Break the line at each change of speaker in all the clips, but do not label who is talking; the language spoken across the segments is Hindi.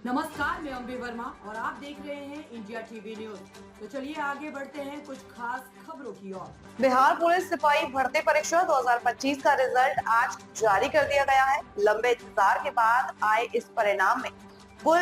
नमस्कार, मैं अम्बे वर्मा और आप देख रहे हैं इंडिया टीवी न्यूज। तो चलिए आगे बढ़ते हैं कुछ खास खबरों की ओर।
बिहार पुलिस सिपाही भर्ती परीक्षा 2025 का रिजल्ट आज जारी कर दिया गया है। लंबे इंतजार के बाद आए इस परिणाम में कुल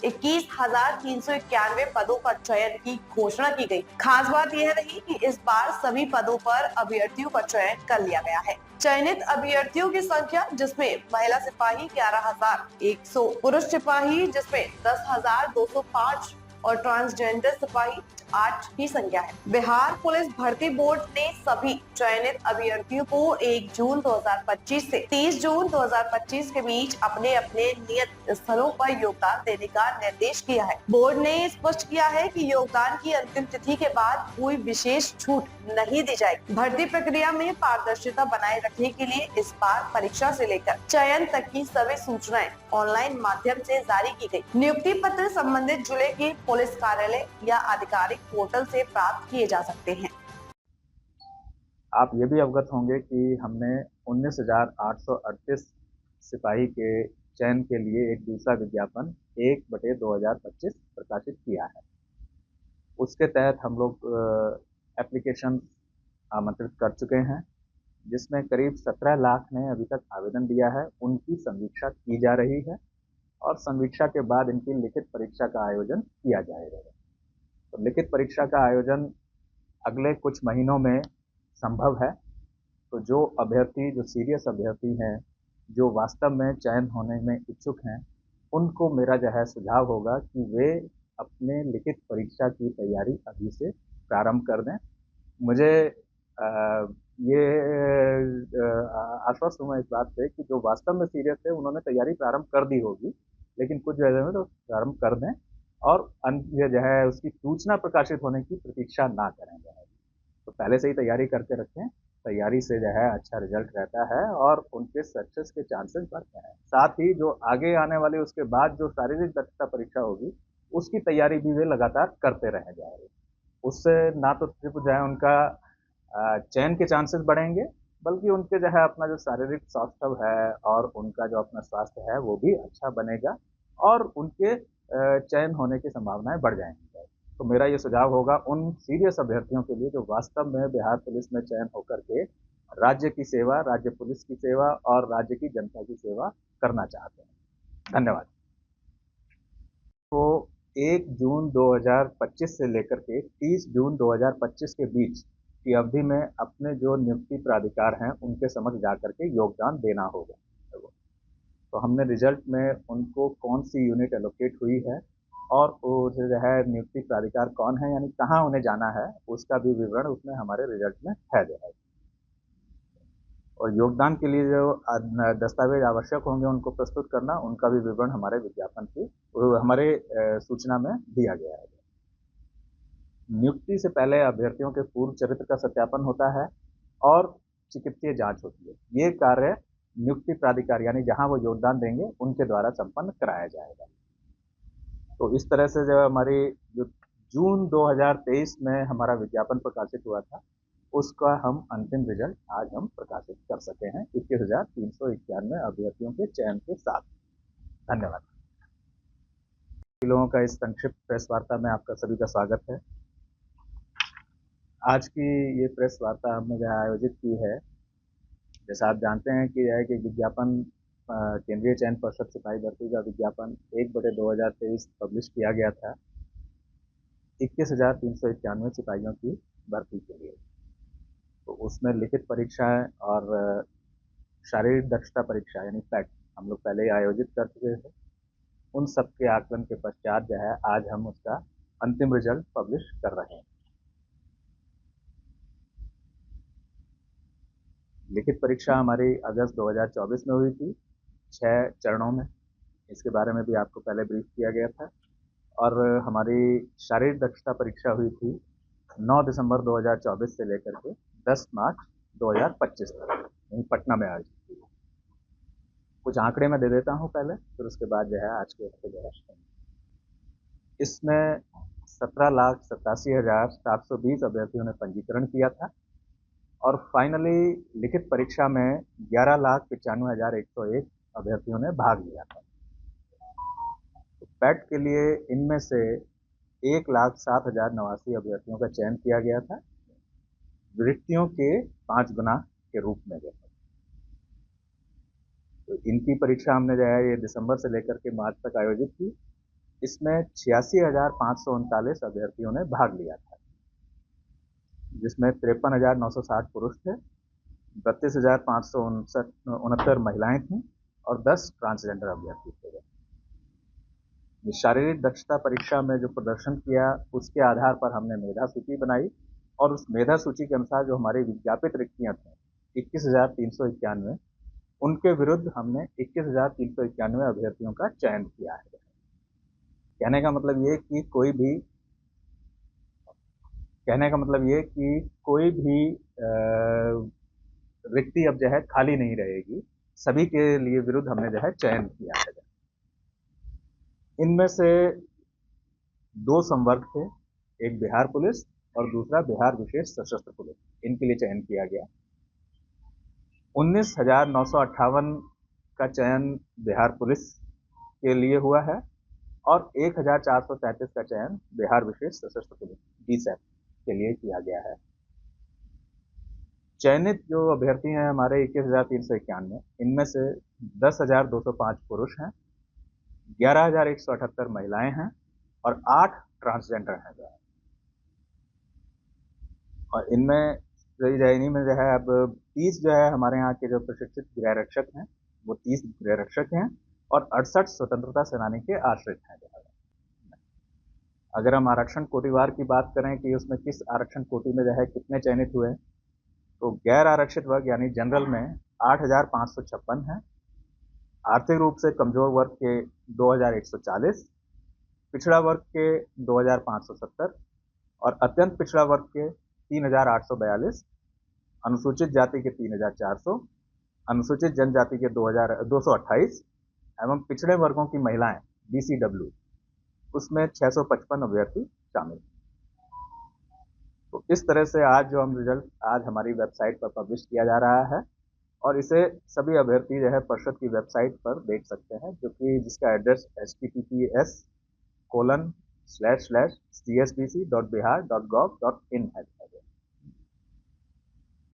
21,391 पदों का चयन की घोषणा की गई। खास बात यह रही कि इस बार सभी पदों पर अभ्यर्थियों का चयन कर लिया गया है। चयनित अभ्यर्थियों की संख्या जिसमें महिला सिपाही 11,100, पुरुष सिपाही जिसमें 10,205 और ट्रांसजेंडर सिपाही 8 की संख्या है। बिहार पुलिस भर्ती बोर्ड ने सभी चयनित अभ्यर्थियों को 1 जून 2025 से 30 जून 2025 के बीच अपने अपने नियत स्थलों पर योगदान देने का निर्देश किया है। बोर्ड ने स्पष्ट किया है कि योगदान की अंतिम तिथि के बाद कोई विशेष छूट नहीं दी जाएगी। भर्ती प्रक्रिया में पारदर्शिता बनाए रखने के लिए इस बार परीक्षा से लेकर चयन तक की सभी सूचनाएं ऑनलाइन माध्यम से जारी की गई। नियुक्ति पत्र संबंधित जिले के पुलिस कार्यालय या आधिकारिक पोर्टल से प्राप्त किए जा सकते हैं।
आप ये भी अवगत होंगे कि हमने 19,838 सिपाही के चयन के लिए एक दूसरा विज्ञापन 1/2025 प्रकाशित किया है। उसके तहत हम लोग एप्लीकेशन आमंत्रित कर चुके हैं, जिसमें करीब 17 लाख ने अभी तक आवेदन दिया है। उनकी समीक्षा की जा रही है और समीक्षा के बाद इनकी लिखित परीक्षा का आयोजन किया जाएगा। तो लिखित परीक्षा का आयोजन अगले कुछ महीनों में संभव है। तो जो अभ्यर्थी, जो सीरियस अभ्यर्थी हैं, जो वास्तव में चयन होने में इच्छुक हैं, उनको मेरा जो है सुझाव होगा कि वे अपने लिखित परीक्षा की तैयारी अभी से प्रारंभ कर दें। मुझे ये आश्वस्त हूँ मैं इस बात से कि जो वास्तव में सीरियस है उन्होंने तैयारी प्रारंभ कर दी होगी, लेकिन कुछ जगह में तो प्रारंभ कर दें और ये जो है उसकी सूचना प्रकाशित होने की प्रतीक्षा ना करें। तो पहले से ही तैयारी करके रखें। तैयारी से जो है अच्छा रिजल्ट रहता है और उनके सक्सेस के चांसेस बढ़ते हैं। साथ ही जो आगे आने वाली उसके बाद जो शारीरिक दक्षता परीक्षा होगी, उसकी तैयारी भी वे लगातार करते रह जाएंगे। उससे ना तो सिर्फ जो है उनका चयन के चांसेस बढ़ेंगे, बल्कि उनके जो है अपना जो शारीरिक स्वास्थ्य है और उनका जो अपना स्वास्थ्य है वो भी अच्छा बनेगा और उनके चयन होने की संभावनाएं बढ़ जाएंगी। तो मेरा ये सुझाव होगा उन सीरियस अभ्यर्थियों के लिए जो वास्तव में बिहार पुलिस में चयन होकर के राज्य की सेवा, राज्य पुलिस की सेवा और राज्य की जनता की सेवा करना चाहते हैं। धन्यवाद। तो 1 जून 2025 से लेकर के 30 जून 2025 के बीच की अवधि में अपने जो नियुक्ति प्राधिकार हैं उनके समक्ष जाकर के योगदान देना होगा। तो हमने रिजल्ट में उनको कौन सी यूनिट एलोकेट हुई है और वो जो है नियुक्ति प्राधिकार कौन है, यानी कहाँ उन्हें जाना है, उसका भी विवरण उसमें हमारे रिजल्ट में है जो है। और योगदान के लिए जो दस्तावेज आवश्यक होंगे उनको प्रस्तुत करना, उनका भी विवरण हमारे विज्ञापन की हमारे सूचना में दिया गया है। नियुक्ति से पहले अभ्यर्थियों के पूर्व चरित्र का सत्यापन होता है और चिकित्सीय जांच होती है। ये कार्य नियुक्ति प्राधिकार यानी जहां वो योगदान देंगे उनके द्वारा संपन्न कराया जाएगा। तो इस तरह से जो हमारी जो जून 2023 में हमारा विज्ञापन प्रकाशित हुआ था, उसका हम अंतिम रिजल्ट आज हम प्रकाशित कर सके हैं 21,391 अभ्यर्थियों के चयन के साथ। धन्यवाद। लोगों का इस संक्षिप्त प्रेस वार्ता में आपका सभी का स्वागत है। आज की ये प्रेस वार्ता हमने जो आयोजित की है, जैसा आप जानते हैं कि यह है कि विज्ञापन केंद्रीय चयन पर्षद सिपाही भर्ती का विज्ञापन 1/2023 पब्लिश किया गया था 21,391 सिपाहियों की भर्ती के लिए। तो उसमें लिखित परीक्षाएं और शारीरिक दक्षता परीक्षा यानी पैट हम लोग पहले ही आयोजित कर चुके थे। उन सब के आकलन के पश्चात जो है आज हम उसका अंतिम रिजल्ट पब्लिश कर रहे हैं। लिखित परीक्षा हमारी अगस्त 2024 में हुई थी 6 चरणों में। इसके बारे में भी आपको पहले ब्रीफ किया गया था। और हमारी शारीरिक दक्षता परीक्षा हुई थी 9 दिसंबर 2024 से लेकर के 10 मार्च 2025 तक पटना में आयोजित की। कुछ आंकड़े मैं दे देता हूं पहले, फिर उसके बाद जो है आज के वक्त जो है इसमें 17,87,720 अभ्यर्थियों ने पंजीकरण किया था और फाइनली लिखित परीक्षा में 11,95,101 अभ्यर्थियों ने भाग लिया था। तो पैट के लिए इनमें से 1,07,089 अभ्यर्थियों का चयन किया गया था, रिक्तियों के 5 गुना के रूप में जो है। तो इनकी परीक्षा हमने जो है ये दिसंबर से लेकर के मार्च तक आयोजित की। इसमें 86,539 अभ्यर्थियों ने भाग लिया था, जिसमें 53,960 पुरुष थे, 32,569 महिलाएं थीं और 10 ट्रांसजेंडर अभ्यर्थी थे। शारीरिक दक्षता परीक्षा में जो प्रदर्शन किया उसके आधार पर हमने मेधा सूची बनाई और उस मेधा सूची के अनुसार जो हमारी विज्ञापित रिक्तियां थी 21,391, उनके विरुद्ध हमने 21,391 अभ्यर्थियों का चयन किया है। कहने का मतलब ये कि कोई भी रिक्ति अब जो है खाली नहीं रहेगी, सभी के लिए विरुद्ध हमने जो है चयन किया है। इनमें से 2 संवर्ग थे, एक बिहार पुलिस और दूसरा बिहार विशेष सशस्त्र पुलिस, इनके लिए चयन किया गया। 19,958 का चयन बिहार पुलिस के लिए हुआ है और 1,433 का चयन बिहार विशेष सशस्त्र पुलिस बीएसएफ के लिए किया गया है। चयनित जो अभ्यर्थी हैं हमारे 21,391, इनमें से 10,205 पुरुष हैं, 11,178 महिलाएं हैं और 8 ट्रांसजेंडर हैं। और इनमें में जो है अब 30 जो है हमारे यहाँ के जो प्रशिक्षित गृह रक्षक हैं वो 30 गृह रक्षक हैं और 68 स्वतंत्रता सेनानी के आश्रित हैं। अगर हम आरक्षण कोटिवार की बात करें कि उसमें किस आरक्षण कोटि में जो है कितने चयनित हुए, तो गैर आरक्षित वर्ग यानी जनरल में 8,556 हैं, आर्थिक रूप से कमजोर वर्ग के 2,140, पिछड़ा वर्ग के 2,570 और अत्यंत पिछड़ा वर्ग के 3,842, अनुसूचित जाति के 3,400, अनुसूचित जनजाति के 2,228 एवं पिछड़े वर्गों की महिलाएं BCW उसमें 655 अभ्यर्थी शामिल। तो इस तरह से आज जो हम रिजल्ट आज हमारी वेबसाइट पर पब्लिश किया जा रहा है और इसे सभी अभ्यर्थी जो है परिषद की वेबसाइट पर देख सकते हैं, जो कि जिसका एड्रेस https://csbc.bihar.gov.in है।